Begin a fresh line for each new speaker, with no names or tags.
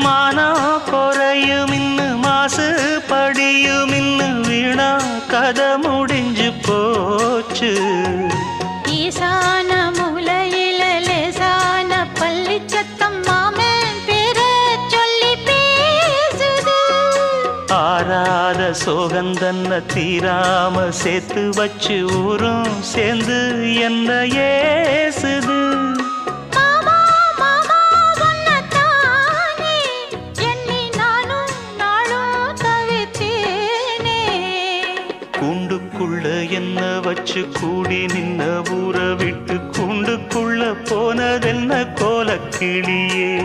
மானம் குறையும் இன்னு மாசு படியும் இன்னு வீணா கதை முடிஞ்சு போச்சு.
ஈசான மூலையில லேசான பள்ளி சத்தம் மாமன் பேர சொல்லி பேசுது.
ஆறாத சோகந்தன்ன தீராம சேர்த்து வச்சு ஊரும் சேர்ந்து என்ன ஏசுது. கூண்டுக்குள்ள என்ன வச்சு கூடி நின்ன ஊற விட்டு கூண்டுக்குள்ள போனதென்ன கோலக்கிளியே.